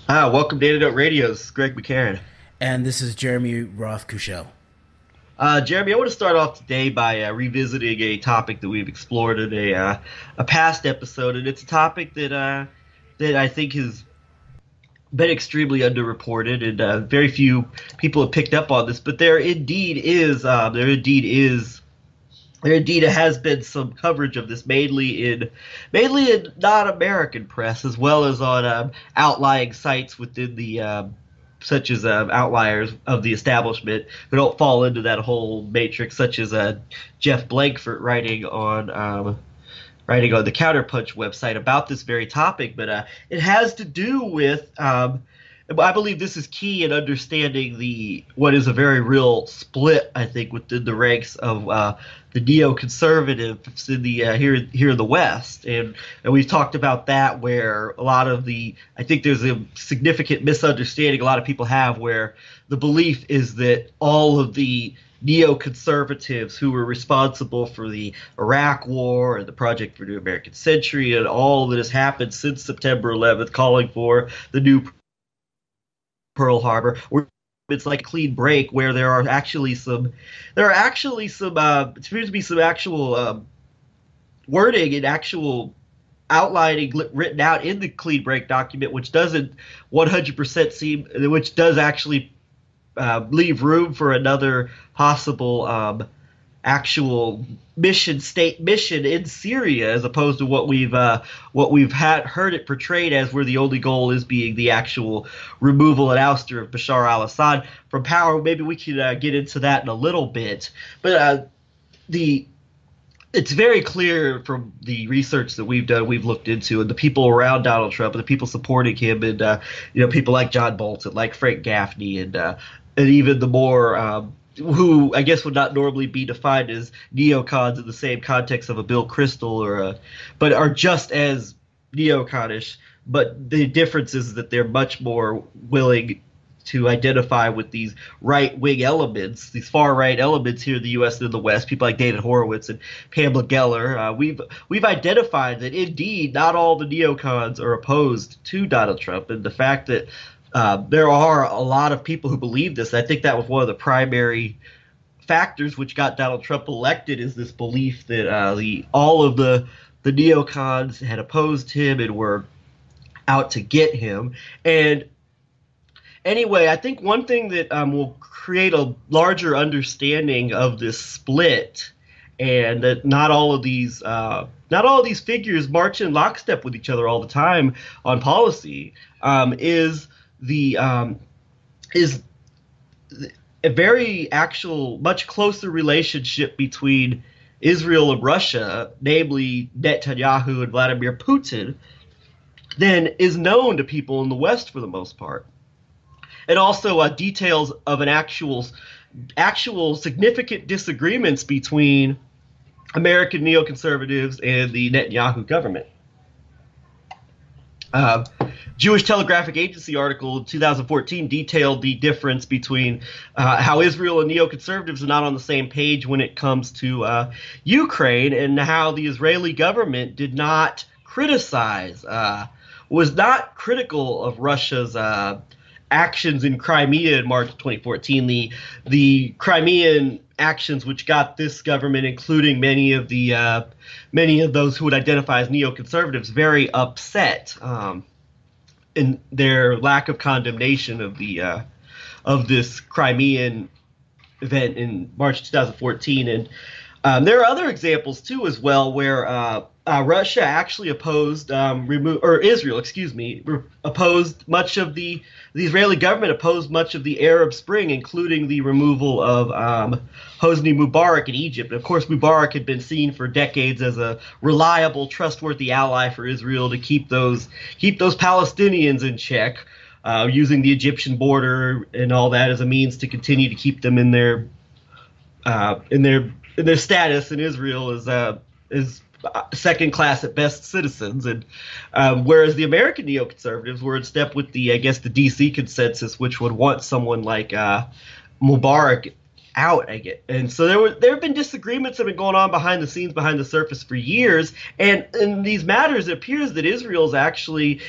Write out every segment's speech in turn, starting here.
Welcome to Antidote Radio's Greg McCarran. And this is Jeremy Roth Cushell. Jeremy, I want to start off today by revisiting a topic that we've explored in a past episode, and it's a topic that I think has been extremely underreported, and very few people have picked up on this. But there indeed has been some coverage of this, mainly in non-American press, as well as on outlying sites within the such as outliers of the establishment who don't fall into that whole matrix, such as Jeff Blankfort writing on the Counterpunch website about this very topic. But it has to do with I believe this is key in understanding the what is a very real split, I think, within the ranks of the neoconservatives in the here in the West, and we've talked about that, where a lot of the I think there's a significant misunderstanding a lot of people have, where the belief is that all of the neoconservatives who were responsible for the Iraq War and the Project for New American Century and all that has happened since September 11th, calling for the new Pearl Harbor, where it's like a clean break, where there are actually some it appears to be some actual wording and actual outlining written out in the clean break document, which doesn't 100% seem, which does actually leave room for another possible actual state mission in Syria, as opposed to what we've heard it portrayed as, where the only goal is being the actual removal and ouster of Bashar al-Assad from power. Maybe we can get into that in a little bit, but the it's very clear from the research that we've done, we've looked into, and the people around Donald Trump and the people supporting him, and people like John Bolton, like Frank Gaffney, and even the more who I guess would not normally be defined as neocons in the same context of a Bill Kristol but are just as neoconish. But the difference is that they're much more willing to identify with these right-wing elements, these far-right elements here in the U.S. and in the West. People like David Horowitz and Pamela Geller. We've identified that indeed not all the neocons are opposed to Donald Trump, and the fact that there are a lot of people who believe this. I think that was one of the primary factors which got Donald Trump elected, is this belief that all of the neocons had opposed him and were out to get him. And anyway, I think one thing that will create a larger understanding of this split, and that not all of these figures march in lockstep with each other all the time on policy, is a very actual, much closer relationship between Israel and Russia, namely Netanyahu and Vladimir Putin, than is known to people in the West for the most part. And also details of an actual significant disagreements between American neoconservatives and the Netanyahu government. Jewish Telegraphic Agency article in 2014 detailed the difference between how Israel and neoconservatives are not on the same page when it comes to Ukraine, and how the Israeli government did not was not critical of Russia's actions in Crimea in March 2014. The Crimean actions, which got this government, including many of those who would identify as neoconservatives, very upset in their lack of condemnation of this Crimean event in March 2014. And there are other examples too, as well, where Russia actually opposed Israel, opposed much of the Israeli government opposed much of the Arab Spring, including the removal of Hosni Mubarak in Egypt. And of course, Mubarak had been seen for decades as a reliable, trustworthy ally for Israel to keep those Palestinians in check, using the Egyptian border and all that as a means to continue to keep them in their status in Israel as second class at best citizens. And whereas the American neoconservatives were in step with the DC consensus, which would want someone like Mubarak out, I get. And so there have been disagreements that have been going on behind the scenes, behind the surface for years. And in these matters, it appears that Israel is actually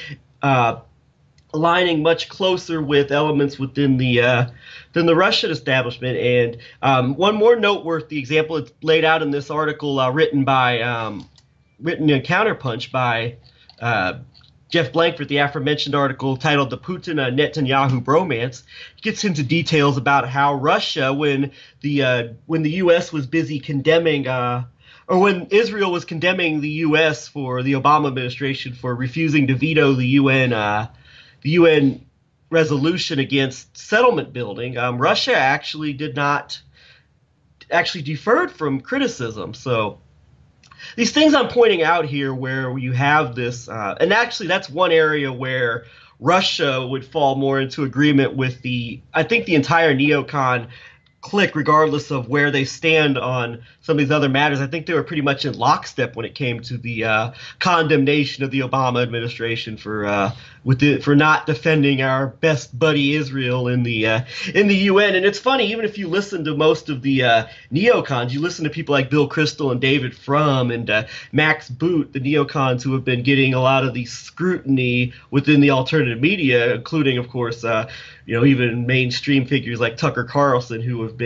aligning much closer with elements within the than the Russian establishment. And one more noteworthy example, it's laid out in this article written in Counterpunch by uh, Jeff Blankford, the aforementioned article titled "The Putin Netanyahu Bromance," gets into details about how Russia, when the U.S. was busy condemning. Or when Israel was condemning the U.S. for the Obama administration for refusing to veto the UN resolution against settlement building, Russia actually did not actually deferred from criticism. So these things I'm pointing out here, where you have this, and actually that's one area where Russia would fall more into agreement with I think the entire neocon clique, regardless of where they stand on some of these other matters. I think they were pretty much in lockstep when it came to the condemnation of the Obama administration for not defending our best buddy Israel in the UN. And it's funny, even if you listen to most of the neocons, you listen to people like Bill Kristol and David Frum and Max Boot, the neocons who have been getting a lot of the scrutiny within the alternative media, including, of course, even mainstream figures like Tucker Carlson, who have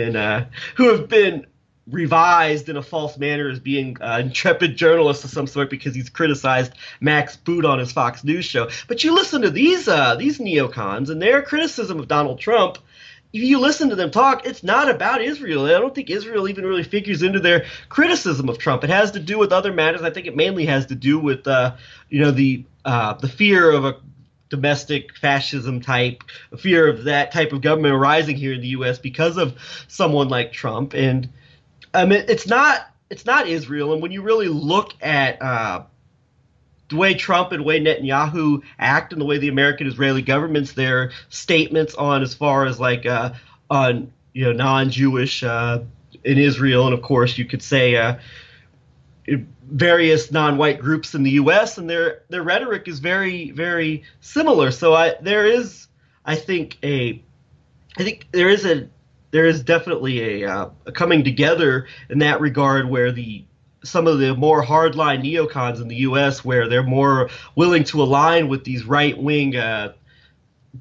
been revised in a false manner as being intrepid journalists of some sort because he's criticized Max Boot on his Fox News show. But you listen to these neocons and their criticism of Donald Trump. If you listen to them talk, it's not about Israel. I don't think Israel even really figures into their criticism of Trump. It has to do with other matters. I think it mainly has to do with the fear of a domestic fascism type, a fear of that type of government arising here in the U.S. because of someone like Trump. And it's not Israel. And when you really look at the way Trump and the way Netanyahu act and the way the American-Israeli governments, their statements on as far as on non-Jewish in Israel, and of course you could say various non-white groups in the U.S. and their rhetoric is very, very similar. So there is definitely a coming together in that regard, where some of the more hardline neocons in the U.S., where they're more willing to align with these right-wing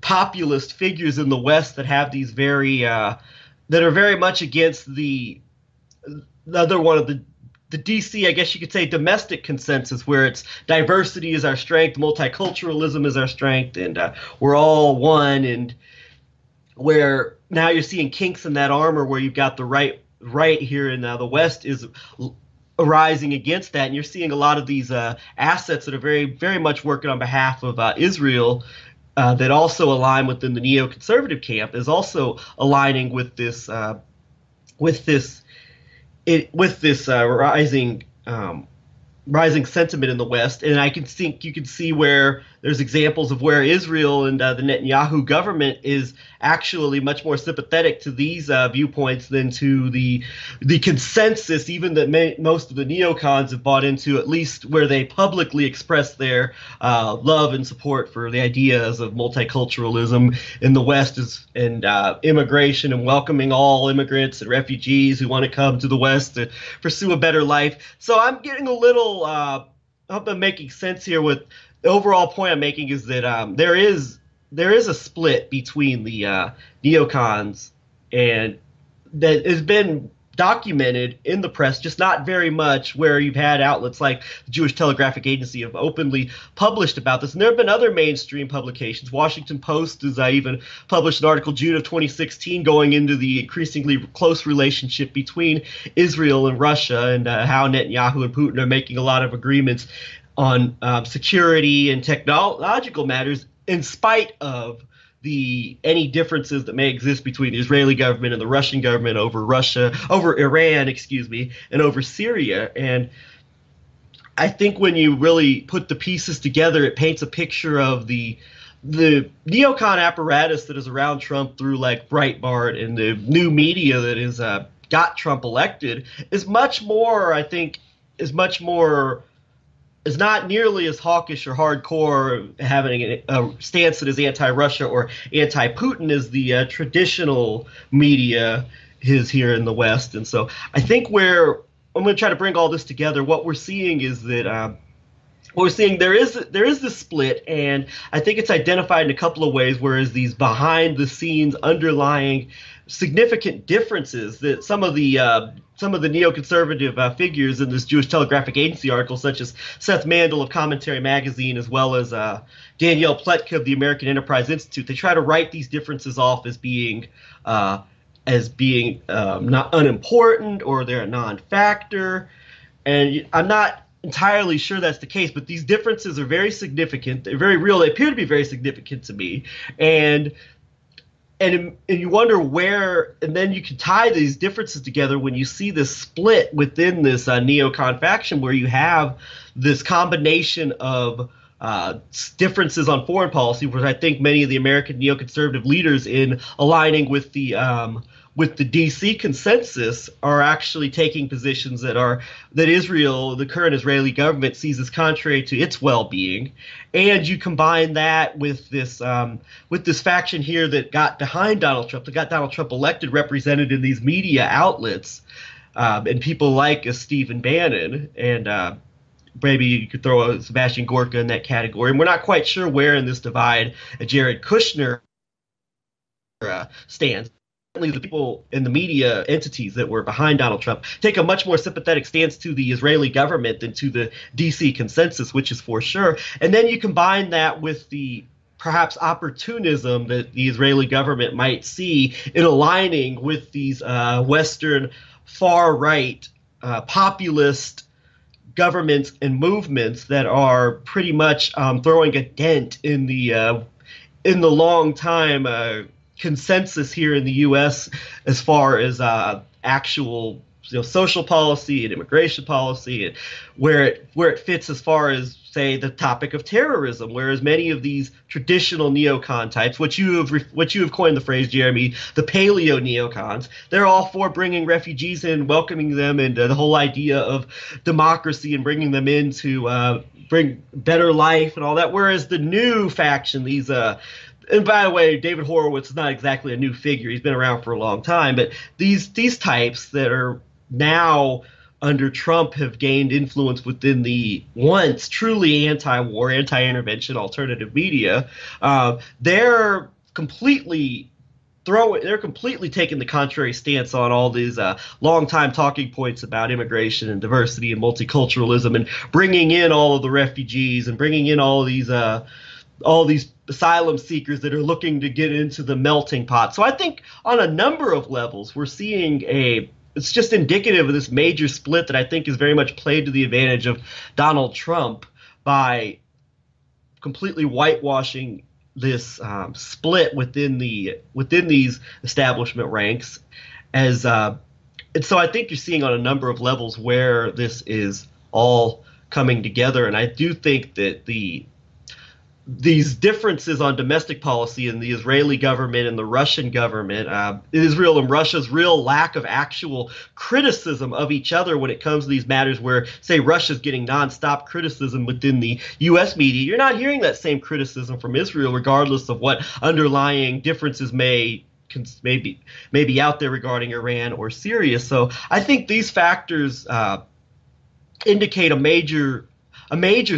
populist figures in the West that have these that are very much against the other one of the DC, I guess you could say, domestic consensus, where it's diversity is our strength, multiculturalism is our strength, and we're all one. And where now you're seeing kinks in that armor, where you've got the right here in the West is arising against that, and you're seeing a lot of these assets that are very, very much working on behalf of Israel. That also align within the neoconservative camp, is also aligning with this rising sentiment in the West. And I can think you can see where there's examples of where Israel and the Netanyahu government is actually much more sympathetic to these viewpoints than to the consensus, even that most of the neocons have bought into, at least where they publicly express their love and support for the ideas of multiculturalism in the West and immigration and welcoming all immigrants and refugees who want to come to the West to pursue a better life. So I'm getting a little I hope I'm making sense here. With the overall point I'm making is that there is a split between the neocons, and that has been documented in the press, just not very much, where you've had outlets like the Jewish Telegraphic Agency have openly published about this. And there have been other mainstream publications. Washington Post has even published an article June of 2016 going into the increasingly close relationship between Israel and Russia, and how Netanyahu and Putin are making a lot of agreements on security and technological matters, in spite of any differences that may exist between the Israeli government and the Russian government over Iran, and over Syria. And I think when you really put the pieces together, it paints a picture of the neocon apparatus that is around Trump through like Breitbart and the new media that has got Trump elected is not nearly as hawkish or hardcore, having a stance that is anti-Russia or anti-Putin as the traditional media is here in the West. And so I think where I'm going to try to bring all this together, what we're seeing is that what we're seeing, there is this split, and I think it's identified in a couple of ways. Whereas these behind the scenes underlying significant differences that some of the neoconservative figures in this Jewish Telegraphic Agency article, such as Seth Mandel of Commentary Magazine, as well as Danielle Pletka of the American Enterprise Institute, they try to write these differences off uh, as being not unimportant, or they're a non-factor. And I'm not entirely sure that's the case, but these differences are very significant. They're very real. They appear to be very significant to me. And and you wonder where, and then you can tie these differences together when you see this split within this neocon faction, where you have this combination of differences on foreign policy, which I think many of the American neoconservative leaders, in aligning with the DC consensus, are actually taking positions that Israel, the current Israeli government, sees as contrary to its well-being. And you combine that with this faction here that got behind Donald Trump, that got Donald Trump elected, represented in these media outlets, and people like Stephen Bannon, and maybe you could throw a Sebastian Gorka in that category. And we're not quite sure where in this divide Jared Kushner stands. Certainly the people in the media entities that were behind Donald Trump take a much more sympathetic stance to the Israeli government than to the DC consensus, which is for sure. And then you combine that with the perhaps opportunism that the Israeli government might see in aligning with these Western far-right populist governments and movements that are pretty much throwing a dent in the long time consensus here in the U.S. as far as actual social policy and immigration policy, and where it fits as far as, say, the topic of terrorism. Whereas many of these traditional neocon types, what you have coined the phrase, Jeremy, the paleo neocons, they're all for bringing refugees in, welcoming them, and the whole idea of democracy and bringing them in to bring better life and all that. Whereas the new faction, these and by the way, David Horowitz is not exactly a new figure. He's been around for a long time. But these types that are now under Trump have gained influence within the once truly anti-war, anti-intervention alternative media. They're completely taking the contrary stance on all these long-time talking points about immigration and diversity and multiculturalism, and bringing in all of the refugees and bringing in all these asylum seekers that are looking to get into the melting pot. So I think on a number of levels, we're seeing it's just indicative of this major split that I think is very much played to the advantage of Donald Trump by completely whitewashing this split within these establishment ranks. And so I think you're seeing on a number of levels where this is all coming together. And I do think that these differences on domestic policy in the Israeli government and the Russian government, Israel and Russia's real lack of actual criticism of each other when it comes to these matters, where, say, Russia's getting nonstop criticism within the U.S. media, you're not hearing that same criticism from Israel, regardless of what underlying differences may be out there regarding Iran or Syria. So I think these factors indicate a major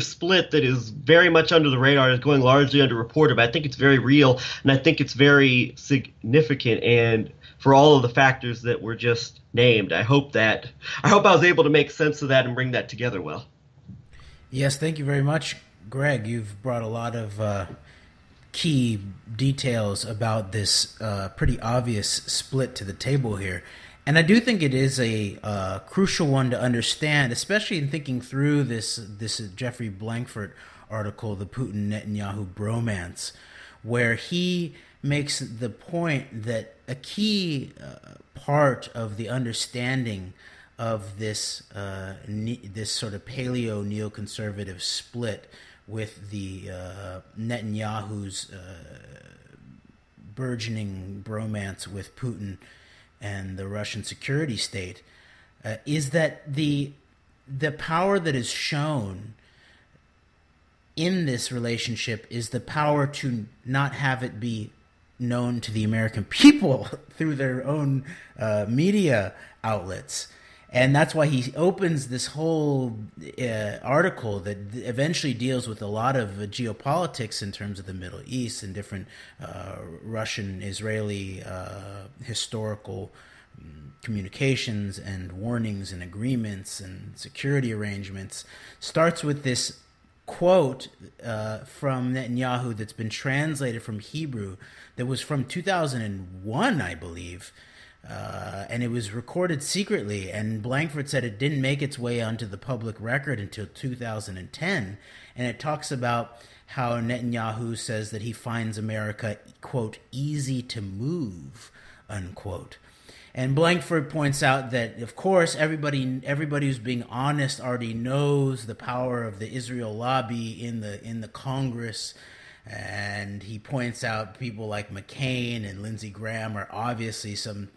split that is very much under the radar, is going largely underreported, but I think it's very real, and I think it's very significant. And for all of the factors that were just named, I hope I was able to make sense of that and bring that together well. Yes, thank you very much, Greg. You've brought a lot of key details about this pretty obvious split to the table here. And I do think it is a crucial one to understand, especially in thinking through this Jeffrey Blankford article, The Putin-Netanyahu Bromance, where he makes the point that a key part of the understanding of this sort of paleo neoconservative split with the Netanyahu's burgeoning bromance with Putin and the Russian security state, is that the power that is shown in this relationship is the power to not have it be known to the American people through their own media outlets. And that's why he opens this whole article that eventually deals with a lot of geopolitics in terms of the Middle East and different Russian-Israeli historical communications and warnings and agreements and security arrangements. Starts with this quote from Netanyahu that's been translated from Hebrew that was from 2001, I believe. And it was recorded secretly, and Blankford said it didn't make its way onto the public record until 2010. And it talks about how Netanyahu says that he finds America, quote, easy to move, unquote. And Blankford points out that, of course, everybody who's being honest already knows the power of the Israel lobby in the Congress. And he points out people like McCain and Lindsey Graham are obviously some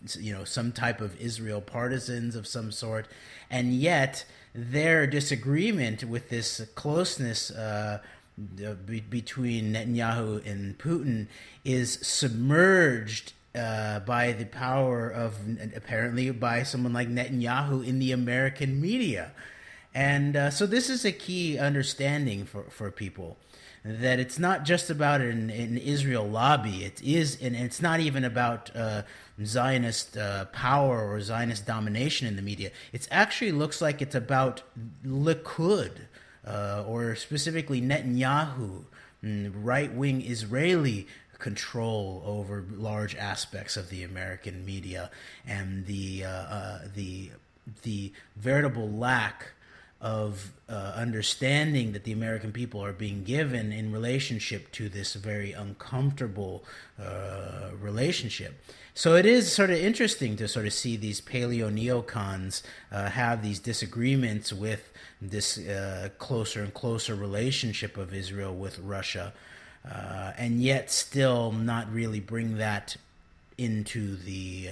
type of Israel partisans of some sort, and yet their disagreement with this closeness between Netanyahu and Putin is submerged by the power of, apparently, by someone like Netanyahu in the American media. And so this is a key understanding for people, that it's not just about an Israel lobby. It is, and it's not even about Zionist power or Zionist domination in the media. It actually looks like it's about Likud, or specifically Netanyahu, right-wing Israeli control over large aspects of the American media, and the veritable lack of understanding that the American people are being given in relationship to this very uncomfortable relationship. So it is sort of interesting to sort of see these paleo-neocons have these disagreements with this closer and closer relationship of Israel with Russia, and yet still not really bring that into the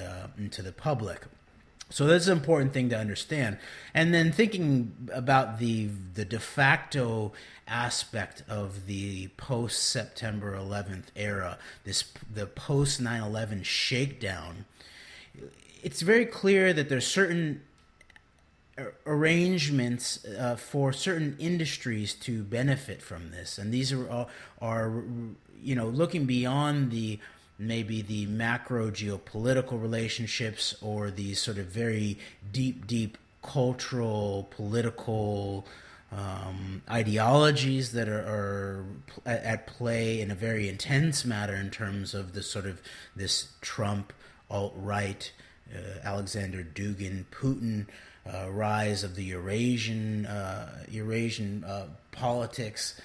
public. So that's an important thing to understand. And then thinking about the de facto aspect of the post-September 11th era, the post-9/11 shakedown, it's very clear that there's certain arrangements for certain industries to benefit from this. And these are looking beyond maybe the macro geopolitical relationships or these sort of very deep cultural, political ideologies that are at play in a very intense manner in terms of this Trump alt-right, Alexander Dugin, Putin rise of the Eurasian politics,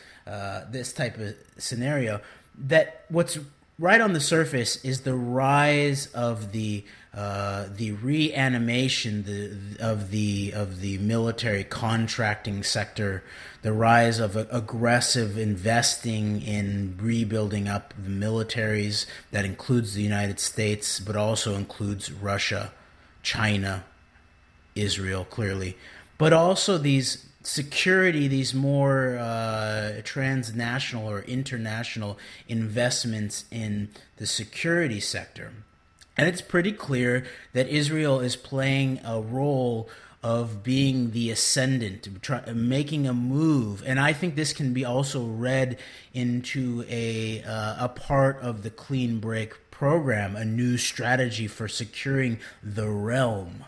this type of scenario. That what's right on the surface is the rise of the reanimation of the military contracting sector, the rise of aggressive investing in rebuilding up the militaries that includes the United States, but also includes Russia, China, Israel, clearly, but also these more transnational or international investments in the security sector. And it's pretty clear that Israel is playing a role of being the ascendant, making a move. And I think this can be also read into a part of the Clean Break program, a new strategy for securing the realm.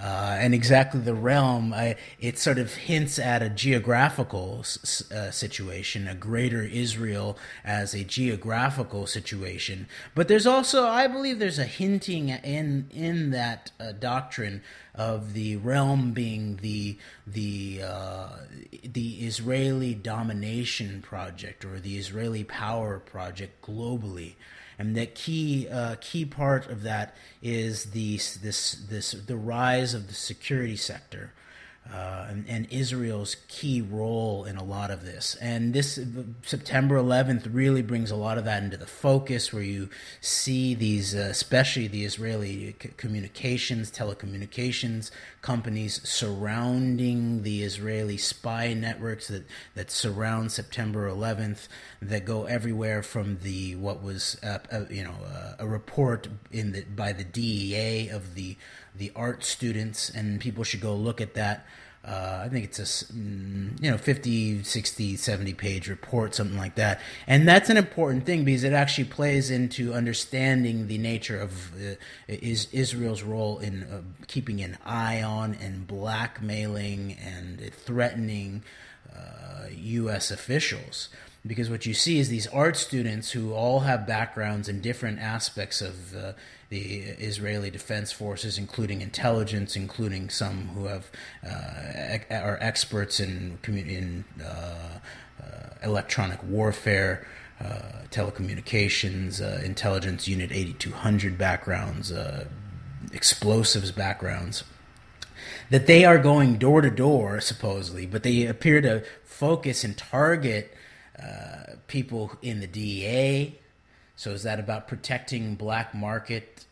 And exactly the realm, it sort of hints at a geographical situation, a greater Israel as a geographical situation. But there's also, I believe there's a hinting in that doctrine of the realm being the Israeli domination project or the Israeli power project globally. And the key part of that is the rise of the security sector, and Israel's key role in a lot of this. And this September 11th really brings a lot of that into the focus, where you see these, especially the Israeli telecommunications companies surrounding the Israeli spy networks that surround September 11th, that go everywhere from what was a report by the DEA of the the art students, and people should go look at that. I think it's a 50, 60, 70 page report, something like that. And that's an important thing because it actually plays into understanding the nature of Israel's role in keeping an eye on and blackmailing and threatening U.S. officials. Because what you see is these art students who all have backgrounds in different aspects of the Israeli Defense Forces, including intelligence, including some who have are experts in electronic warfare, telecommunications, intelligence unit 8200 backgrounds, explosives backgrounds, that they are going door to door supposedly, but they appear to focus and target people in the DEA. So is that about protecting black market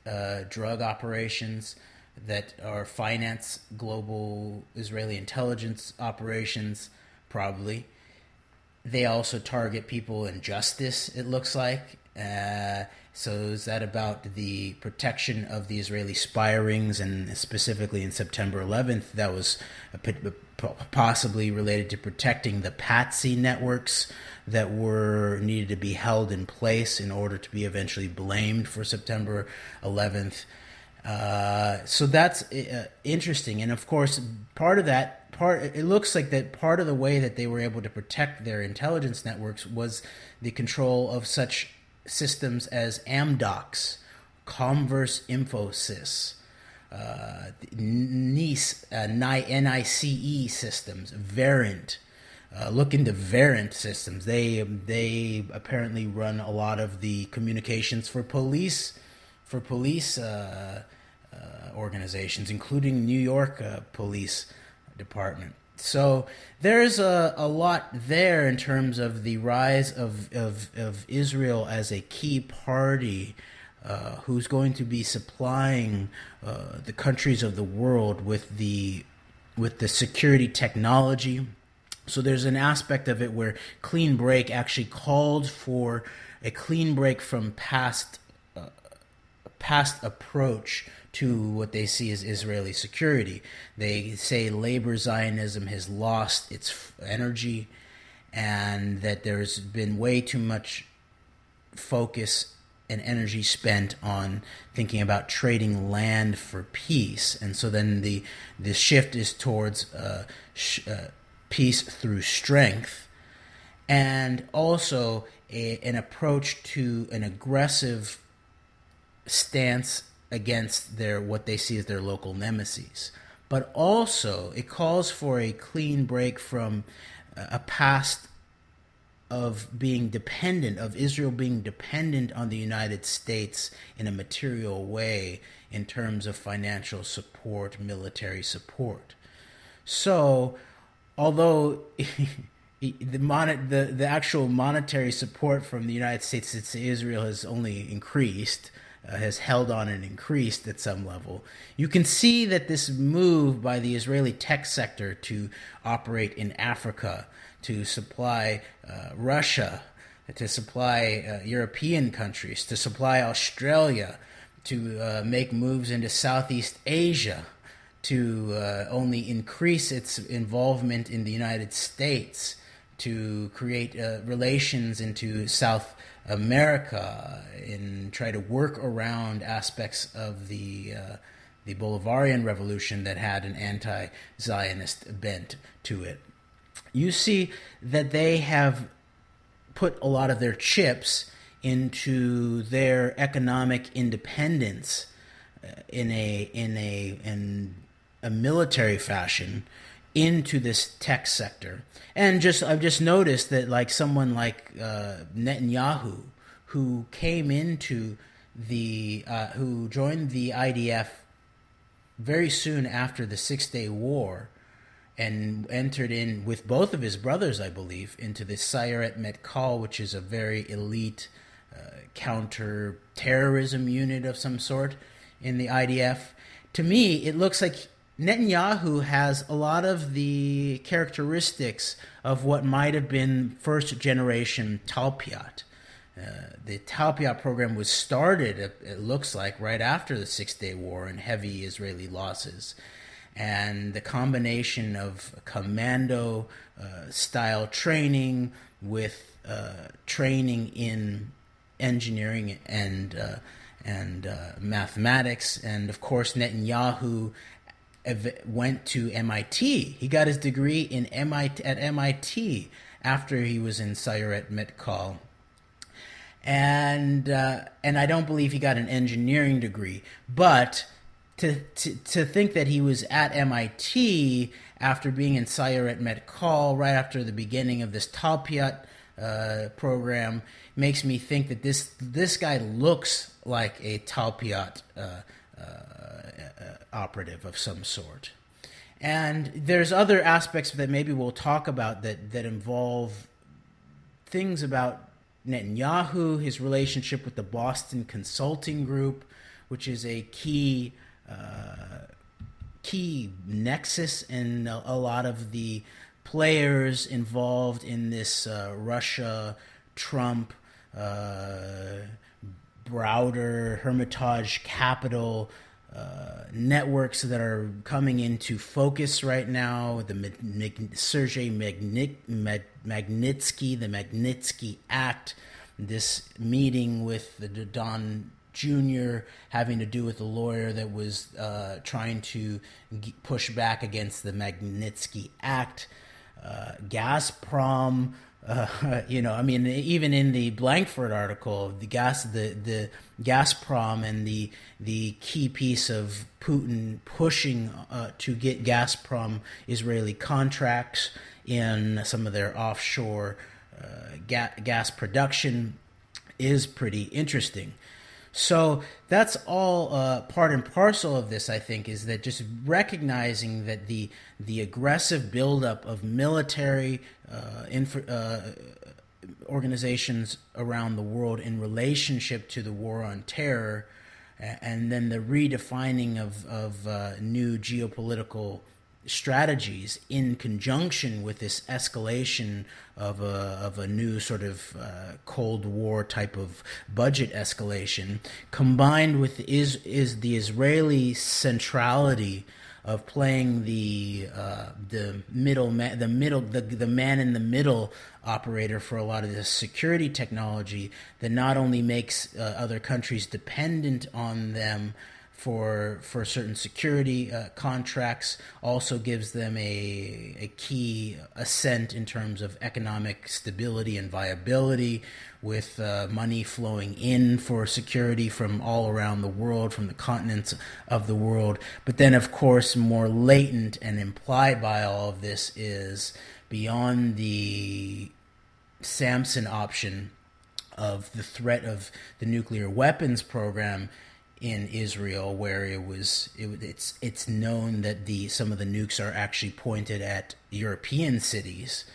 drug operations that are finance global Israeli intelligence operations? Probably. They also target people in justice, it looks like. So is that about the protection of the Israeli spy rings, and specifically in September 11th, that was possibly related to protecting the Patsy networks that were needed to be held in place in order to be eventually blamed for September 11th. So that's interesting. And of course, it looks like that part of the way that they were able to protect their intelligence networks was the control of such systems as Amdocs, Comverse Infosys, NICE systems, Verint. Look into Verint systems. They apparently run a lot of the communications for police organizations, including New York Police Department. So there's a lot there in terms of the rise of Israel as a key party who's going to be supplying the countries of the world with the security technology. So there's an aspect of it where Clean Break actually called for a clean break from past approach to what they see as Israeli security. They say labor Zionism has lost its energy, and that there's been way too much focus and energy spent on thinking about trading land for peace. And so then the shift is towards peace through strength, and also an approach to an aggressive stance against what they see as their local nemesis. But also it calls for a clean break from a past of Israel being dependent on the United States in a material way in terms of financial support, military support. So although the actual monetary support from the United States to Israel has only increased, has held on and increased at some level, you can see that this move by the Israeli tech sector to operate in Africa, to supply Russia, to supply European countries, to supply Australia, to make moves into Southeast Asia, to only increase its involvement in the United States, to create relations into South America, and try to work around aspects of the Bolivarian revolution that had an anti-Zionist bent to it. You see that they have put a lot of their chips into their economic independence in a military fashion into this tech sector. And I've just noticed that like someone like Netanyahu, who came into who joined the IDF very soon after the 6-Day War, and entered in with both of his brothers, I believe, into the Sayeret Matkal, which is a very elite counter-terrorism unit of some sort in the IDF. To me, it looks like Netanyahu has a lot of the characteristics of what might have been first-generation Talpiot. The Talpiot program was started, it looks like, right after the Six-Day War and heavy Israeli losses. And the combination of commando style training with training in engineering and mathematics, and of course Netanyahu went to MIT. He got his degree in at MIT after he was in Sayeret Metkal. And I don't believe he got an engineering degree, but to think that he was at MIT after being in Sayeret Metkal right after the beginning of this Talpiot program makes me think that this guy looks like a Talpiot operative of some sort. And there's other aspects that maybe we'll talk about that involve things about Netanyahu, his relationship with the Boston Consulting Group, which is a key nexus in a lot of the players involved in this Russia, Trump, Browder, Hermitage Capital networks that are coming into focus right now. The Sergei Magnitsky, the Magnitsky Act, this meeting with the Don Jr. having to do with a lawyer that was trying to push back against the Magnitsky Act, Gazprom. Even in the Blankford article, the Gazprom and the key piece of Putin pushing to get Gazprom Israeli contracts in some of their offshore gas production is pretty interesting. So that's all part and parcel of this, I think, is that just recognizing that the aggressive buildup of military organizations around the world in relationship to the war on terror, and then the redefining of new geopolitical strategies in conjunction with this escalation of a new sort of Cold War type of budget escalation, combined with is the Israeli centrality of playing the man in the middle operator for a lot of this security technology that not only makes other countries dependent on them for certain security contracts, also gives them a key ascent in terms of economic stability and viability, with money flowing in for security from all around the world, from the continents of the world. But then, of course, more latent and implied by all of this is beyond the Samson option of the threat of the nuclear weapons program in Israel, where it's known that some of the nukes are actually pointed at European cities.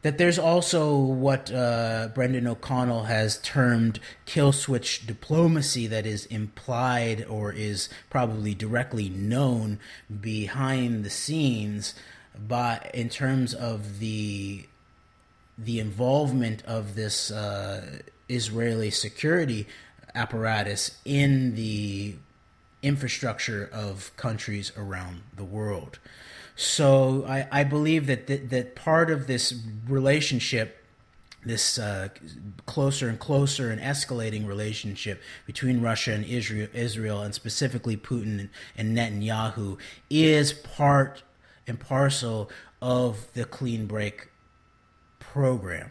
That there's also what Brendan O'Connell has termed kill switch diplomacy that is implied or is probably directly known behind the scenes, but in terms of the involvement of this Israeli security apparatus in the infrastructure of countries around the world. So I believe that part of this relationship, this closer and closer and escalating relationship between Russia and Israel, and specifically Putin and Netanyahu, is part and parcel of the clean break program.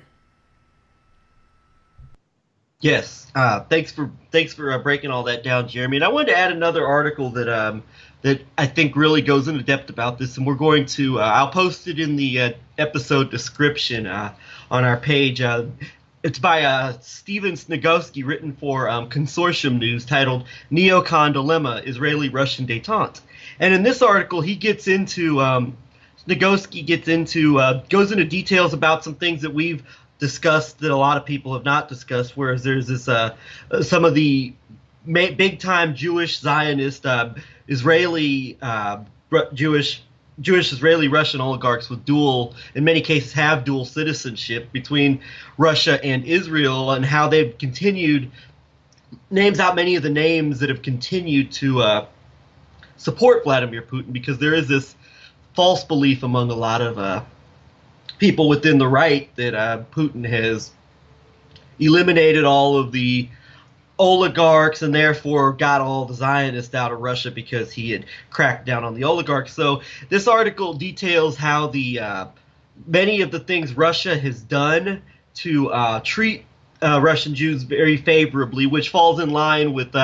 Yes, thanks for breaking all that down, Jeremy. And I wanted to add another article that I think really goes into depth about this, and we're going to I'll post it in the episode description on our page. It's by Steven Snagowski, written for Consortium News, titled "Neocon Dilemma: Israeli-Russian Détente." And in this article, he gets into Snagowski goes into details about some things that we've discussed that a lot of people have not discussed, whereas there's this some of the big time Jewish Zionist Israeli Jewish Jewish, Israeli, Russian oligarchs with dual, in many cases, have dual citizenship between Russia and Israel, and how they've continued, names out many of the names that have continued to support Vladimir Putin, because there is this false belief among a lot of people within the right that Putin has eliminated all of the oligarchs and therefore got all the Zionists out of Russia because he had cracked down on the oligarchs. So this article details how the many of the things Russia has done to treat Russian Jews very favorably, which falls in line with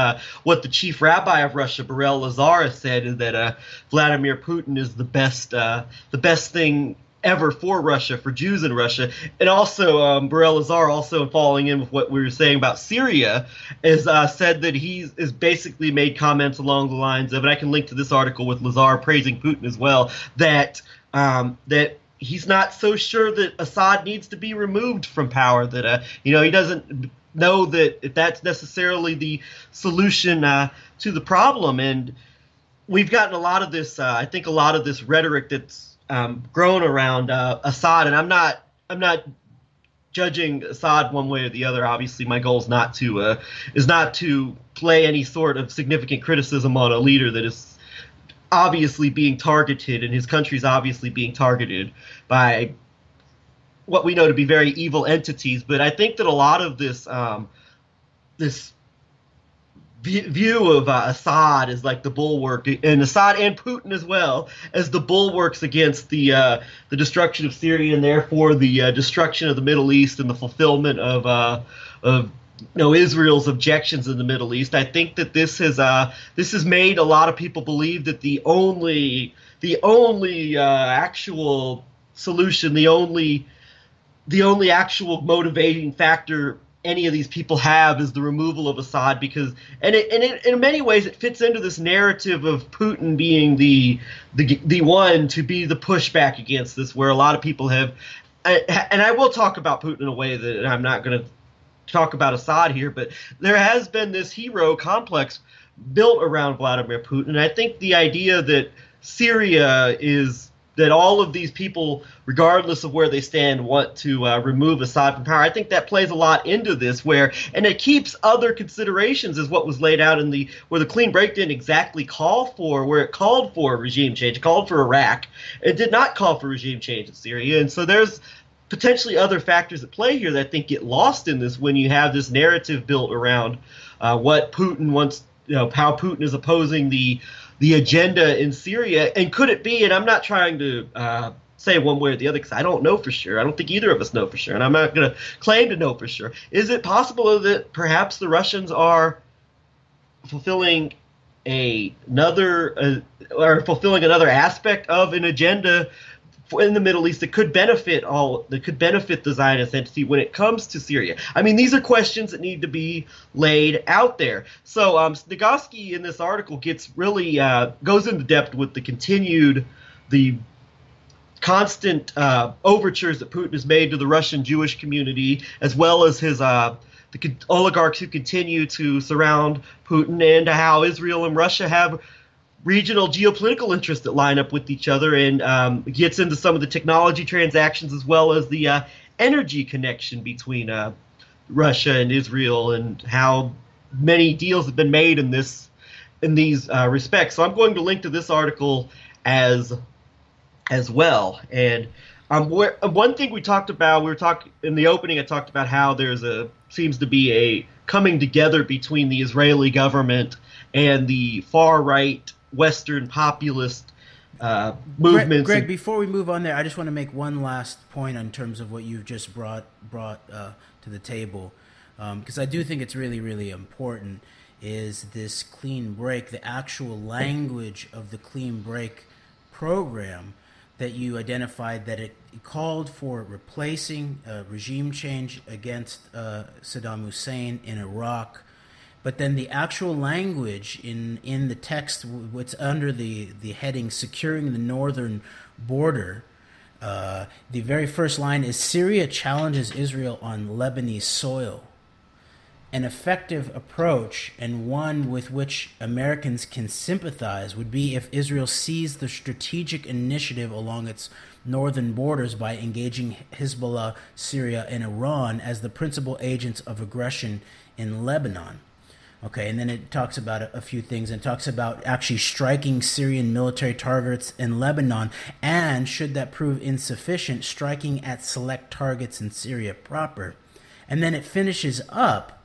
what the chief rabbi of Russia, Beryl Lazar, said, is that Vladimir Putin is the best thing ever for Russia, for Jews in Russia. And also, Beryl Lazar, also falling in with what we were saying about Syria, is said that he is basically made comments along the lines of, and I can link to this article with Lazar praising Putin as well, that that he's not so sure that Assad needs to be removed from power, that he doesn't know that that's necessarily the solution to the problem. And we've gotten a lot of this, I think a lot of this rhetoric that's grown around Assad, and I'm not judging Assad one way or the other. Obviously, my goal is not to play any sort of significant criticism on a leader that is obviously being targeted, and his country's obviously being targeted by what we know to be very evil entities. But I think that a lot of this view of Assad as like the bulwark, and Assad and Putin as well, as the bulwarks against the destruction of Syria, and therefore the destruction of the Middle East and the fulfillment of Israel's objections in the Middle East. I think that this has made a lot of people believe that the only actual solution, the only actual motivating factor any of these people have is the removal of Assad, because in many ways it fits into this narrative of Putin being the one to be the pushback against this, where a lot of people have, and I will talk about Putin in a way that I'm not going to talk about Assad here, but there has been this hero complex built around Vladimir Putin. And I think the idea that Syria is, that all of these people, regardless of where they stand, want to remove Assad from power, I think that plays a lot into this, and it keeps other considerations, as what was laid out in where the clean break didn't exactly call for, where it called for regime change, it called for Iraq. It did not call for regime change in Syria. And so there's potentially other factors at play here that I think get lost in this when you have this narrative built around what Putin wants, how Putin is opposing the agenda in Syria. And could it be, and I'm not trying to say one way or the other because I don't know for sure. I don't think either of us know for sure, and I'm not going to claim to know for sure. Is it possible that perhaps the Russians are fulfilling another aspect of an agenda in the Middle East that could benefit the Zionist entity when it comes to Syria? I mean, these are questions that need to be laid out there. So Nagoski in this article gets really goes into depth with the constant overtures that Putin has made to the Russian Jewish community, as well as his the oligarchs who continue to surround Putin, and how Israel and Russia have regional geopolitical interests that line up with each other, and gets into some of the technology transactions as well as the energy connection between Russia and Israel, and how many deals have been made in these respects. So I'm going to link to this article as well. And one thing we talked about, in the opening, I talked about how seems to be a coming together between the Israeli government and the far right Western populist movements. Greg, before we move on there, I just want to make one last point in terms of what you've just brought to the table, because I do think it's really, really important, is this clean break, the actual language of the clean break program that you identified, that it called for replacing regime change against Saddam Hussein in Iraq. But then the actual language in the text, what's under the heading "Securing the Northern Border," the very first line is, "Syria challenges Israel on Lebanese soil." an effective approach, and one with which Americans can sympathize, would be if Israel seized the strategic initiative along its northern borders by engaging Hezbollah, Syria, and Iran as the principal agents of aggression in Lebanon. Okay, and then it talks about a few things, and talks about actually striking Syrian military targets in Lebanon, and should that prove insufficient, striking at select targets in Syria proper. And then it finishes up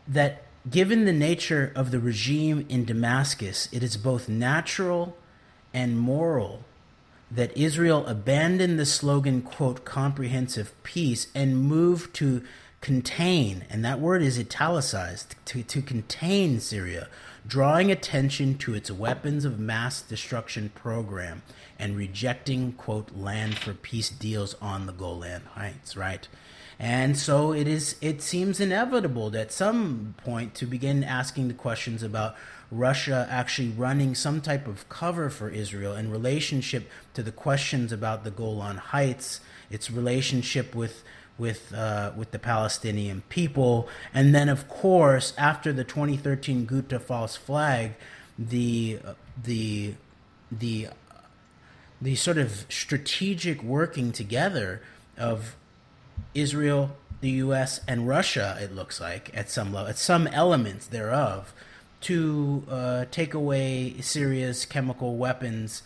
that given the nature of the regime in Damascus, it is both natural and moral that Israel abandon the slogan, quote, comprehensive peace, and move to contain, and that word is italicized, to contain Syria, drawing attention to its weapons of mass destruction program and rejecting, quote, land for peace deals on the Golan Heights, right? And so it seems inevitable at some point to begin asking the questions about Russia actually running some type of cover for Israel in relationship to the questions about the Golan Heights, its relationship with the Palestinian people, and then of course after the 2013 Ghouta false flag, the sort of strategic working together of Israel, the U.S., and Russia, it looks like, at some level, at some elements thereof, to take away Syria's chemical weapons.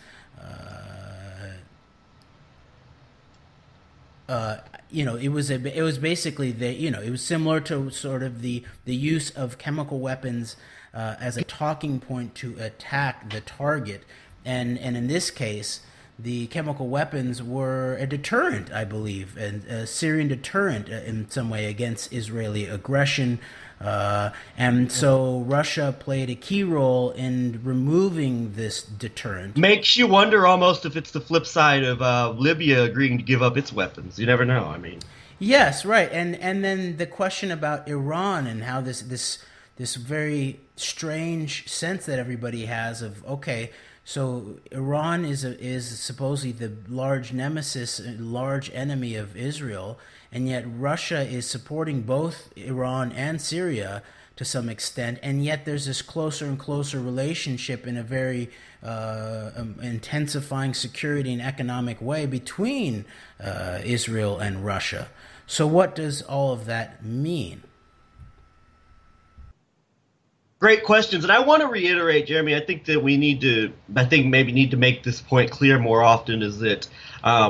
It was basically it was similar to sort of the use of chemical weapons as a talking point to attack the target, and in this case, the chemical weapons were a deterrent, I believe, and a Syrian deterrent in some way against Israeli aggression. And so Russia played a key role in removing this deterrent. Makes you wonder almost if it's the flip side of Libya agreeing to give up its weapons. You never know. I mean, yes, right, and then the question about Iran and how this very strange sense that everybody has of, okay, so Iran is supposedly the large nemesis, large enemy of Israel, and yet Russia is supporting both Iran and Syria to some extent, and yet there's this closer and closer relationship in a very intensifying security and economic way between Israel and Russia. So what does all of that mean? Great questions, and I want to reiterate, Jeremy. I think that maybe need to make this point clear more often. Is that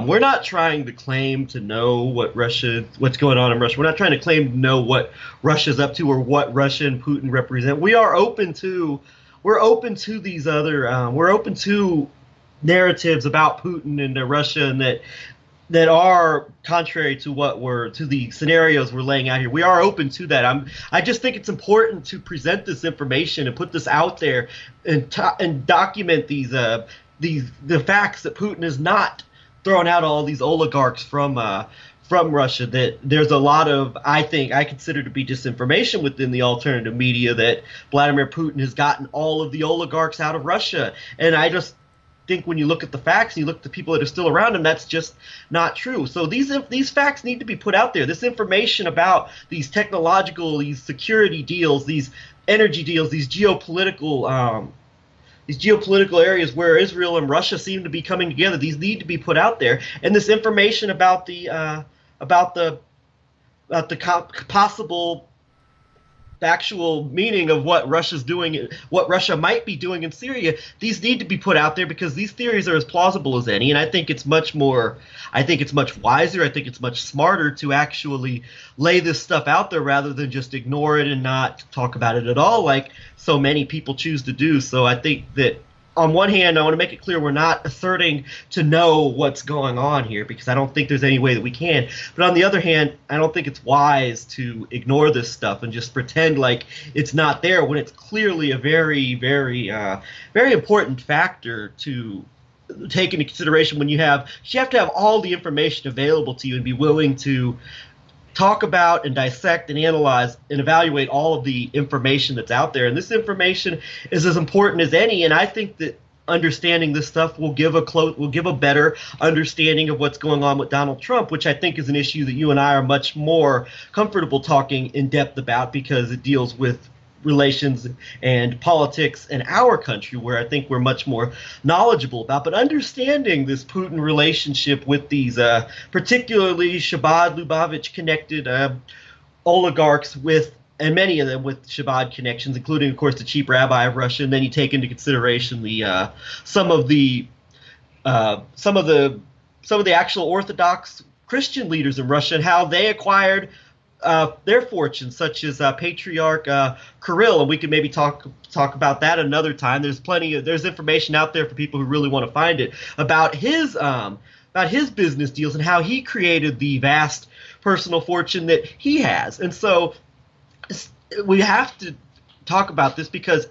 we're not trying to claim to know what's going on in Russia. We're not trying to claim to know what Russia's up to or what Russia and Putin represent. We're open to these other. We're open to narratives about Putin and Russia, and that are contrary to the scenarios we're laying out here. We are open to that. I just think it's important to present this information and put this out there and document the facts that Putin is not throwing out all these oligarchs from Russia. That there's a lot of, I consider to be disinformation within the alternative media, that Vladimir Putin has gotten all of the oligarchs out of Russia, and I just think when you look at the facts and you look at the people that are still around him, that's just not true. So these facts need to be put out there. This information about these security deals, these energy deals, these geopolitical areas where Israel and Russia seem to be coming together, these need to be put out there. And this information about the possible actual meaning of what Russia's doing, what Russia might be doing in Syria, these need to be put out there, because these theories are as plausible as any. And I think it's much wiser, I think it's much smarter to actually lay this stuff out there rather than just ignore it and not talk about it at all, like so many people choose to do. So I think that on one hand, I want to make it clear we're not asserting to know what's going on here, because I don't think there's any way that we can. But on the other hand, I don't think it's wise to ignore this stuff and just pretend like it's not there when it's clearly a very, very, very important factor to take into consideration when you have to have all the information available to you and be willing to talk about and dissect and analyze and evaluate all of the information that's out there. And this information is as important as any. And I think that understanding this stuff will give a better understanding of what's going on with Donald Trump, which I think is an issue that you and I are much more comfortable talking in depth about because it deals with relations and politics in our country, where I think we're much more knowledgeable about. But understanding this Putin relationship with these particularly Shabbat Lubavitch connected oligarchs and many of them with Shabbat connections, including, of course, the chief rabbi of Russia. And then you take into consideration the some of the actual Orthodox Christian leaders in Russia and how they acquired their fortunes, such as Patriarch Kirill, and we could maybe talk about that another time. There's information out there for people who really want to find it about his business deals and how he created the vast personal fortune that he has. And so we have to talk about this because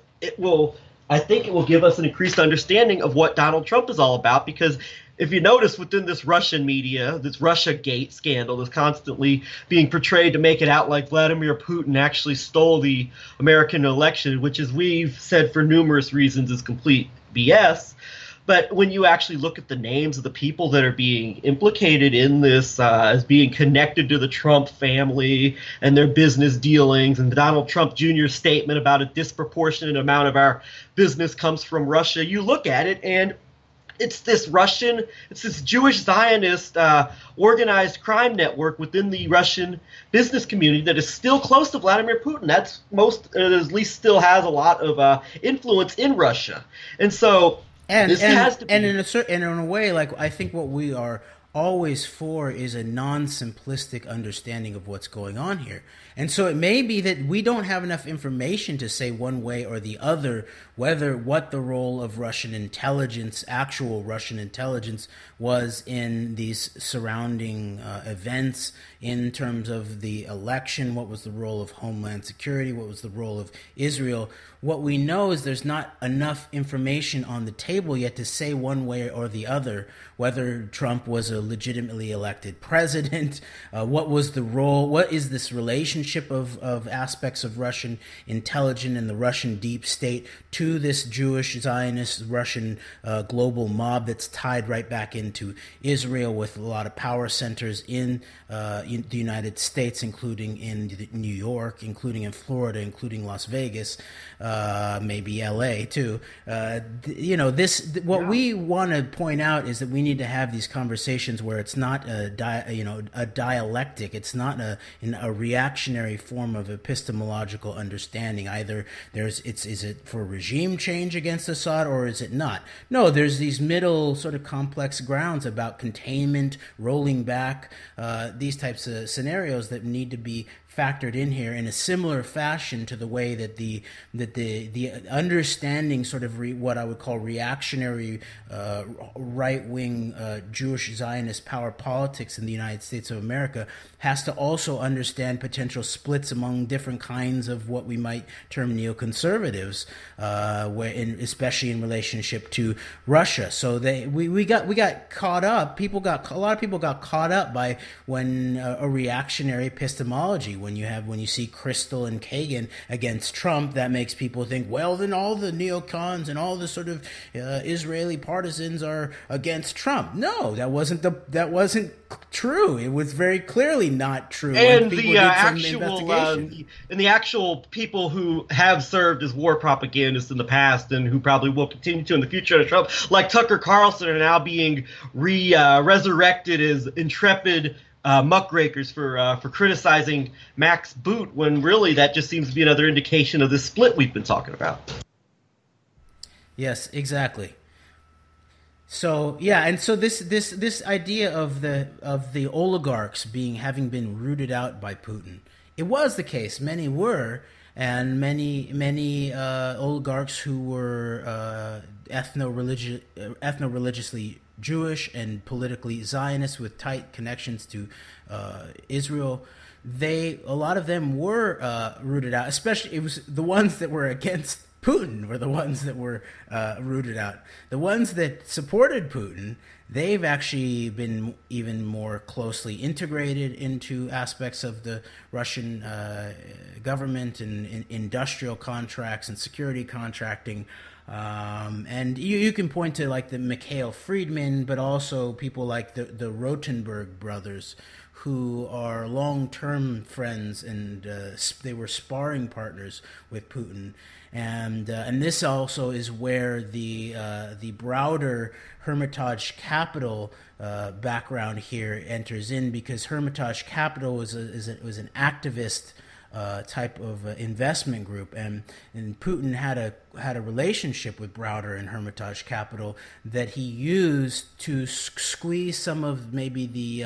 I think it will give us an increased understanding of what Donald Trump is all about. Because if you notice within this Russian media, this Russiagate scandal is constantly being portrayed to make it out like Vladimir Putin actually stole the American election, which, as we've said for numerous reasons, is complete BS. But when you actually look at the names of the people that are being implicated in this as being connected to the Trump family and their business dealings, and Donald Trump Jr.'s statement about a disproportionate amount of our business comes from Russia, you look at it and it's this Jewish Zionist organized crime network within the Russian business community that is still close to Vladimir Putin. That's at least still has a lot of influence in Russia. And so this has to be. And in a way, like, I think what we are always for is a non-simplistic understanding of what's going on here. And so it may be that we don't have enough information to say one way or the other what the role of Russian intelligence, actual Russian intelligence, was in these surrounding events in terms of the election. What was the role of Homeland Security? What was the role of Israel? What we know is there's not enough information on the table yet to say one way or the other whether Trump was a legitimately elected president. What was the role? What is this relationship of aspects of Russian intelligence and the Russian deep state to this Jewish Zionist Russian global mob that's tied right back into Israel, with a lot of power centers in the United States, including in New York, including in Florida, including Las Vegas, maybe LA too. We want to point out is that we need to have these conversations where it's not a dialectic. It's not a reactionary form of epistemological understanding. Either is it for regime change against Assad or is it not? No, there's these middle sort of complex grounds about containment, rolling back, these types of scenarios that need to be factored in here in a similar fashion to the way that the understanding sort of what I would call reactionary right-wing Jewish Zionist power politics in the United States of America has to also understand potential splits among different kinds of what we might term neoconservatives, especially in relationship to Russia. So we got caught up. A lot of people got caught up by when a reactionary epistemology. When you see Kristol and Kagan against Trump, that makes people think, well, then all the neocons and all the sort of Israeli partisans are against Trump. No, that wasn't true. It was very clearly not true. And the actual people who have served as war propagandists in the past and who probably will continue to in the future under Trump, like Tucker Carlson, are now being resurrected as intrepid muckrakers for criticizing Max Boot, when really that just seems to be another indication of this split we've been talking about. Yes, exactly. So yeah, and so this idea of the oligarchs having been rooted out by Putin, it was the case. Many were, and many oligarchs who were ethno-religiously Jewish and politically Zionist with tight connections to Israel. a lot of them were rooted out. Especially, it was the ones that were against Putin were the ones that were rooted out. The ones that supported Putin, they've actually been even more closely integrated into aspects of the Russian government and industrial contracts and security contracting. And you can point to like the Mikhail Friedman, but also people like the Rotenberg brothers, who are long-term friends, and they were sparring partners with Putin, and this also is where the Browder Hermitage Capital background here enters in, because Hermitage Capital was an activist type of investment group, and Putin had a relationship with Browder and Hermitage Capital that he used to squeeze some of maybe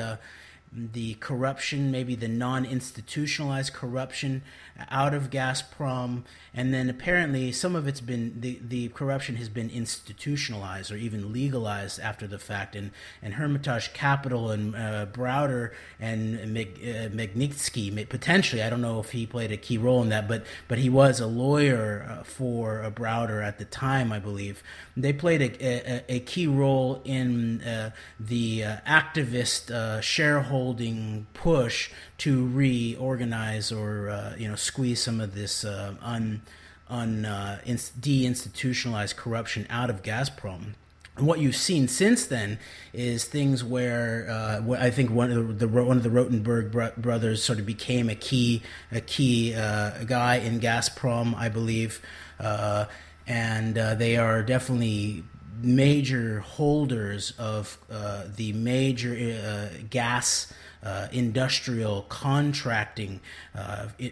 the corruption, maybe the non-institutionalized corruption out of Gazprom, and then apparently some of it's been the corruption has been institutionalized or even legalized after the fact. And Hermitage Capital and Browder and Magnitsky, potentially, I don't know if he played a key role in that, but he was a lawyer for Browder at the time, I believe. They played a key role in the activist shareholding push to reorganize or squeeze some of this deinstitutionalized corruption out of Gazprom. And what you've seen since then is things where I think one of the Rotenberg brothers sort of became a key guy in Gazprom, I believe, and they are definitely major holders of the major gas industrial contracting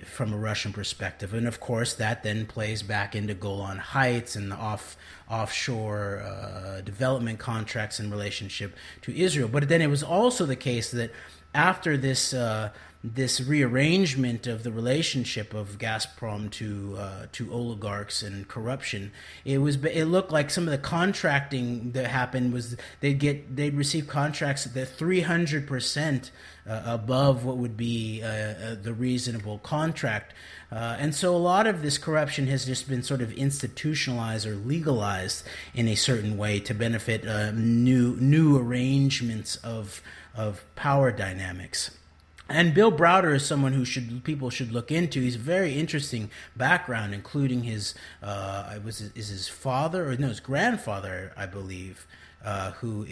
from a Russian perspective. And of course that then plays back into Golan Heights and the offshore development contracts in relationship to Israel. But then it was also the case that after this rearrangement of the relationship of Gazprom to oligarchs and corruption, it looked like some of the contracting that happened was they'd receive contracts that 300% above what would be the reasonable contract. And so a lot of this corruption has just been sort of institutionalized or legalized in a certain way to benefit new arrangements of power dynamics. And Bill Browder is someone who people should look into. He's a very interesting background, including his his father, or no, his grandfather, I believe, who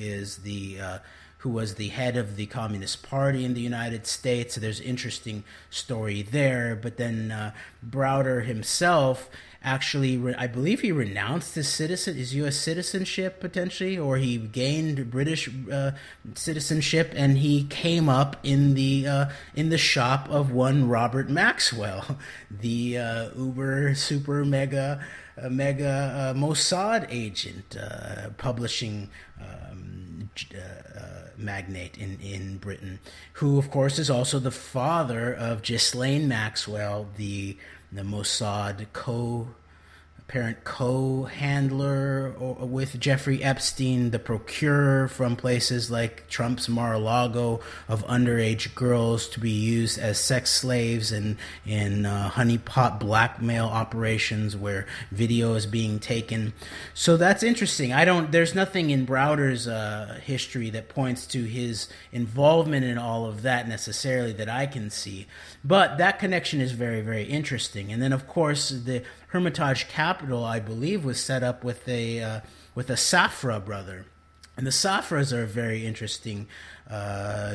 was the head of the Communist Party in the United States. So there's an interesting story there. But then Browder himself actually, I believe he renounced his U.S. citizenship potentially, or he gained British citizenship, and he came up in the shop of one Robert Maxwell, the uber super mega Mossad agent, publishing magnate in Britain, who of course is also the father of Ghislaine Maxwell, the Mossad apparent co-handler with Jeffrey Epstein, the procurer from places like Trump's Mar-a-Lago of underage girls to be used as sex slaves in honeypot blackmail operations where video is being taken. So that's interesting. There's nothing in Browder's history that points to his involvement in all of that necessarily that I can see. But that connection is very, very interesting. And then, of course, the Hermitage Capital, I believe, was set up with a Safra brother. And the Safras are a very interesting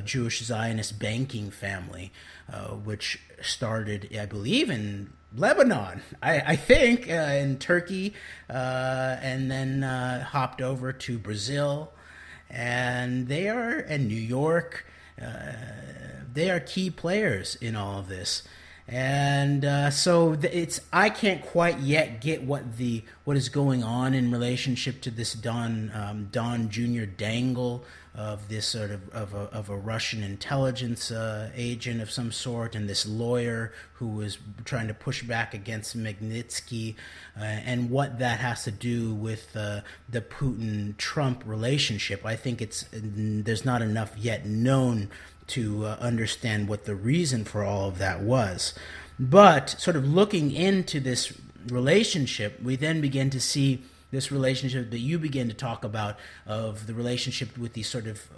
Jewish Zionist banking family, which started, I believe, in Lebanon, I think, in Turkey, and then hopped over to Brazil. And they are in New York. They are key players in all of this. And so I can't quite yet get what is going on in relationship to this Don Jr. Dangle of this sort of a Russian intelligence agent of some sort, and this lawyer who was trying to push back against Magnitsky, and what that has to do with the Putin-Trump relationship. I think there's not enough yet known to understand what the reason for all of that was. But sort of looking into this relationship, we then begin to see this relationship that you begin to talk about, of the relationship with these sort of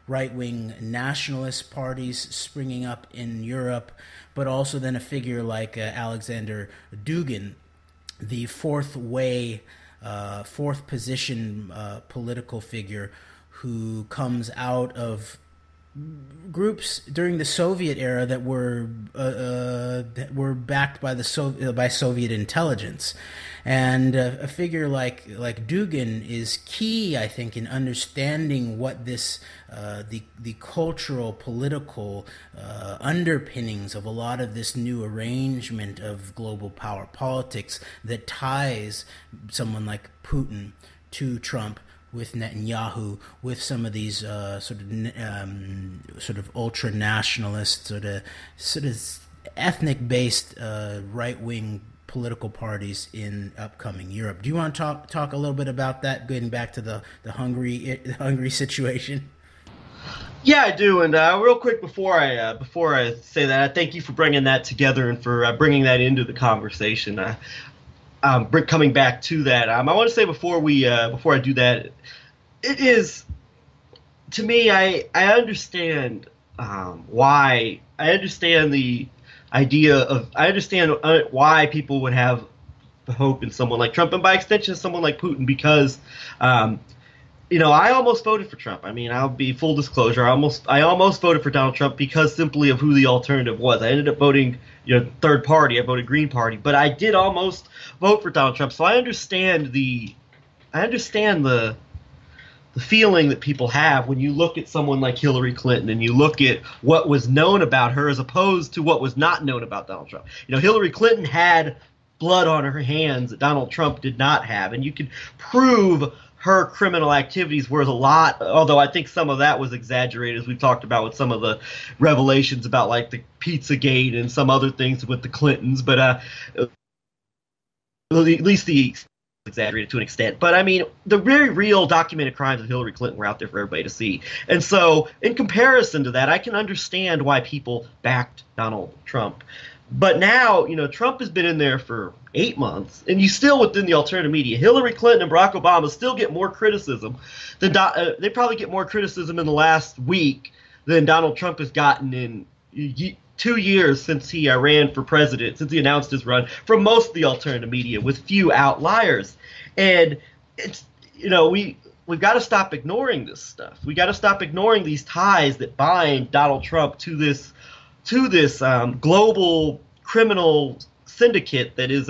right-wing nationalist parties springing up in Europe, but also then a figure like Alexander Dugin, the fourth position political figure who comes out of groups during the Soviet era that were backed by by Soviet intelligence, and a figure like Dugin is key, I think, in understanding what this the cultural political underpinnings of a lot of this new arrangement of global power politics that ties someone like Putin to Trump, with Netanyahu, with some of these sort of ultra nationalist, sort of ethnic based right wing political parties in upcoming Europe. Do you want to talk a little bit about that, getting back to the Hungary situation? Yeah, I do. And real quick before I say that, I thank you for bringing that together and for bringing that into the conversation. Coming back to that, I want to say before I do that, it is, to me, I understand why. I understand the idea of, I understand why people would have hope in someone like Trump, and by extension someone like Putin, because I almost voted for Trump. I mean, I'll be full disclosure, I almost voted for Donald Trump because simply of who the alternative was. I ended up voting third party. I voted Green Party, but I did almost vote for Donald Trump. So I understand the feeling that people have when you look at someone like Hillary Clinton and you look at what was known about her as opposed to what was not known about Donald Trump. Hillary Clinton had blood on her hands that Donald Trump did not have, and you could prove her criminal activities were a lot, although I think some of that was exaggerated, as we've talked about with some of the revelations about like the Pizzagate and some other things with the Clintons, but at least the exaggerated to an extent. But I mean, the very real documented crimes of Hillary Clinton were out there for everybody to see. And so in comparison to that, I can understand why people backed Donald Trump. But now, Trump has been in there for 8 months, and you still, within the alternative media, Hillary Clinton and Barack Obama still get more criticism than they probably get more criticism in the last week than Donald Trump has gotten in 2 years since he ran for president, since he announced his run, from most of the alternative media, with few outliers. And it's we've got to stop ignoring this stuff. We got to stop ignoring these ties that bind Donald Trump to this global criminal syndicate that is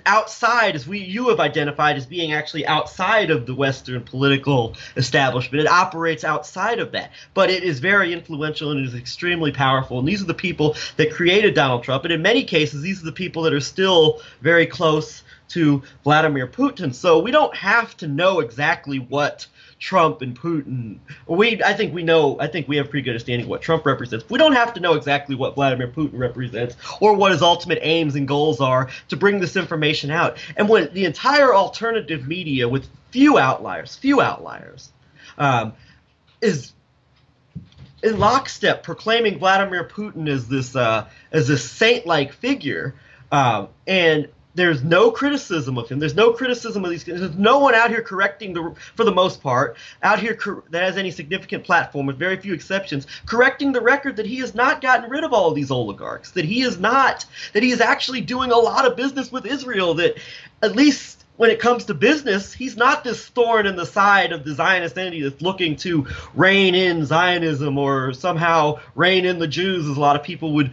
outside, as you have identified as being actually outside of the Western political establishment. It operates outside of that, but it is very influential and it is extremely powerful. And these are the people that created Donald Trump, and in many cases, these are the people that are still very close to Vladimir Putin. So we don't have to know exactly what Trump and Putin. I think we have a pretty good understanding of what Trump represents. We don't have to know exactly what Vladimir Putin represents or what his ultimate aims and goals are to bring this information out. And when the entire alternative media, with few outliers, is in lockstep proclaiming Vladimir Putin as this saint-like figure, and there's no criticism of him. There's no criticism of these. There's no one out here correcting, for the most part, out here that has any significant platform, with very few exceptions, correcting the record that he has not gotten rid of all of these oligarchs, that he is actually doing a lot of business with Israel, that at least when it comes to business, he's not this thorn in the side of the Zionist entity that's looking to rein in Zionism or somehow rein in the Jews, as a lot of people would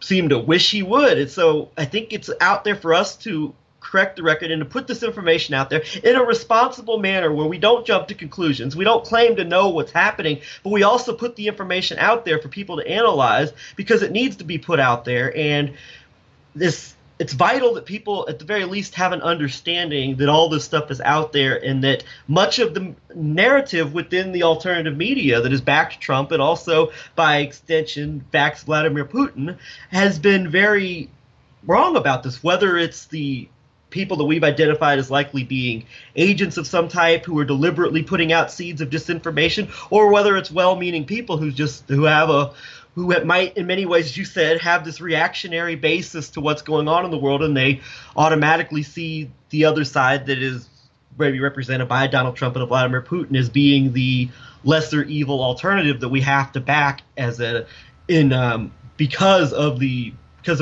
seem to wish he would. And so I think it's out there for us to correct the record and to put this information out there in a responsible manner, where we don't jump to conclusions. We don't claim to know what's happening, but we also put the information out there for people to analyze, because it needs to be put out there. And it's vital that people, at the very least, have an understanding that all this stuff is out there, and that much of the narrative within the alternative media that has backed Trump, and also by extension backs Vladimir Putin, has been very wrong about this. Whether it's the people that we've identified as likely being agents of some type who are deliberately putting out seeds of disinformation, or whether it's well-meaning people who might, in many ways, as you said, have this reactionary basis to what's going on in the world, and they automatically see the other side that is maybe represented by Donald Trump and Vladimir Putin as being the lesser evil alternative that we have to back because of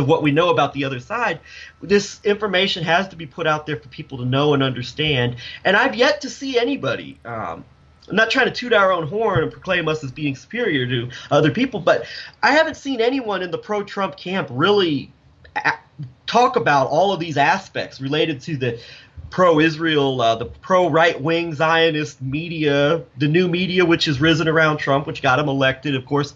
what we know about the other side. This information has to be put out there for people to know and understand. And I've yet to see anybody. I'm not trying to toot our own horn and proclaim us as being superior to other people, but I haven't seen anyone in the pro-Trump camp really talk about all of these aspects related to the pro-Israel, the pro-right-wing Zionist media, the new media which has risen around Trump, which got him elected, of course,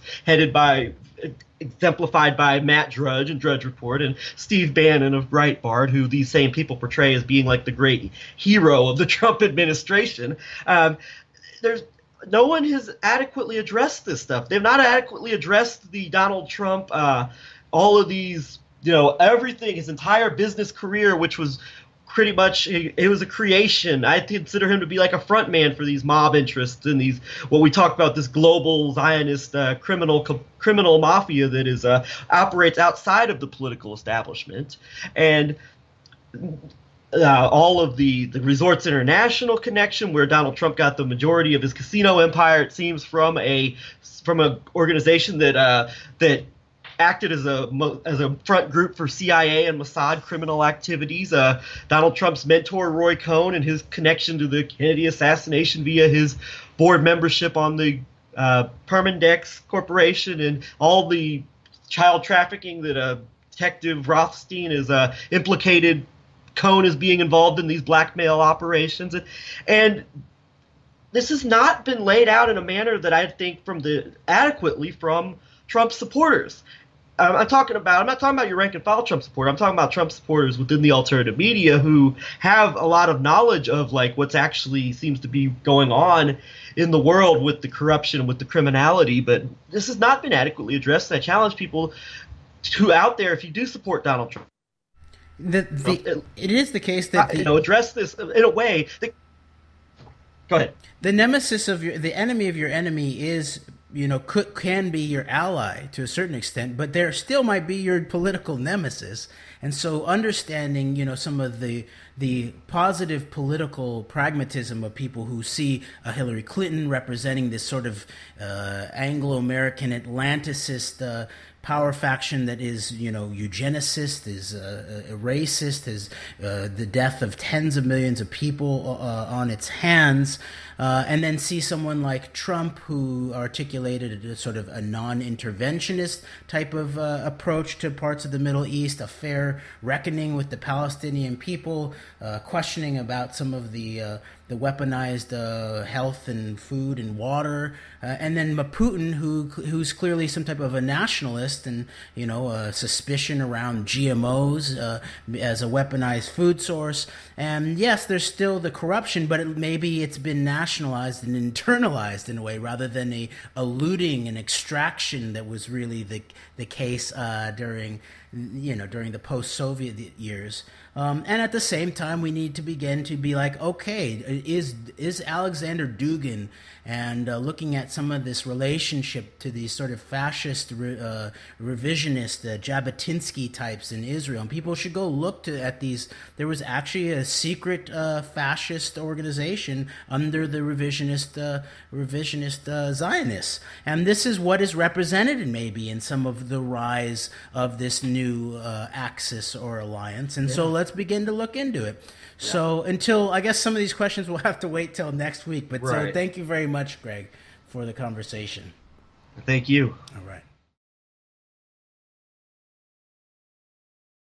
exemplified by Matt Drudge and Drudge Report, and Steve Bannon of Breitbart, who these same people portray as being like the great hero of the Trump administration. No one has adequately addressed this stuff. They've not adequately addressed the Donald Trump, all of these, everything, his entire business career, which was pretty much, it was a creation. I consider him to be like a front man for these mob interests and these, what we talk about, this global Zionist criminal mafia that is operates outside of the political establishment. And all of the Resorts International connection, where Donald Trump got the majority of his casino empire, it seems, from a organization that acted as a front group for CIA and Mossad criminal activities. Donald Trump's mentor, Roy Cohn, and his connection to the Kennedy assassination via his board membership on the Permindex Corporation, and all the child trafficking that Detective Rothstein is implicated Cohn is being involved in these blackmail operations. And this has not been laid out in a manner that I think adequately from Trump supporters. I'm not talking about your rank and file Trump supporter. I'm talking about Trump supporters within the alternative media who have a lot of knowledge of like what's actually seems to be going on in the world with the corruption, with the criminality. But this has not been adequately addressed. I challenge people out there, if you do support Donald Trump, it is the case that address this in a way that, go ahead. The nemesis of the enemy of your enemy is, can be your ally to a certain extent, but there still might be your political nemesis. And so understanding, some of the positive political pragmatism of people who see Hillary Clinton representing this sort of Anglo-American Atlanticist power faction that is, eugenicist, is racist, is the death of tens of millions of people on its hands, and then see someone like Trump who articulated a sort of a non-interventionist type of approach to parts of the Middle East, a fair reckoning with the Palestinian people, questioning about some of the weaponized health and food and water, and then Putin, who's clearly some type of a nationalist, and a suspicion around GMOs as a weaponized food source. And yes, there's still the corruption, but maybe it's been nationalized and internalized in a way, rather than a looting and extraction that was really the case during the post-Soviet years. And at the same time, we need to begin to be like, okay, is Alexander Dugin, and looking at some of this relationship to these sort of fascist, revisionist, Jabotinsky types in Israel. And people should go look at these. There was actually a secret fascist organization under the revisionist Zionists. And this is what is represented maybe in some of the rise of this new axis or alliance. And so let's begin to look into it. So until, I guess some of these questions will have to wait till next week. But so thank you very much, Greg, for the conversation. Thank you. All right.